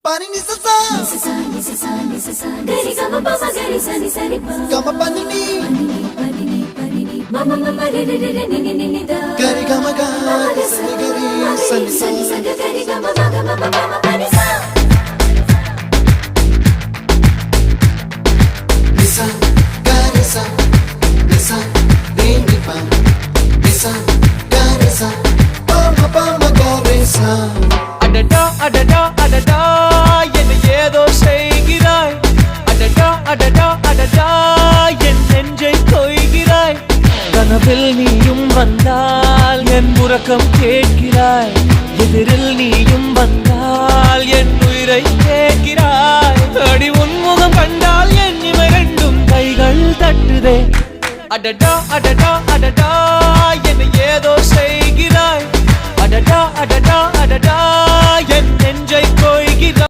Pani ni sa sa gari gama pa ma gari sa ni sa ni pa gama pani ni mama mama re re re ni ni ni da gari gama ga sa ni gari sa ni sa gari gama ma gama mama pani sa nisa gari sa nisa ni ni pa nisa gari sa pa ma gari sa adada adada adada என்ன ஏதோ செய்கிறாய் அடடா அடடா அடடா என் நெஞ்சை கொய்கிறாய் கனவில் நீயும் வந்தால் என் உறக்கம் கேட்கிறாய் எதிரில் நீயும் வந்தால் என் உயிரை கேட்கிறாய் அடி உன்முகம் கண்டால் என் இவை ரெண்டும் கைகள் தட்டுதே அடடா அடடா அடடா என்ன ஏதோ செய்கிறாய் அடடா அடடா அடடா என் நெஞ்சை கொய்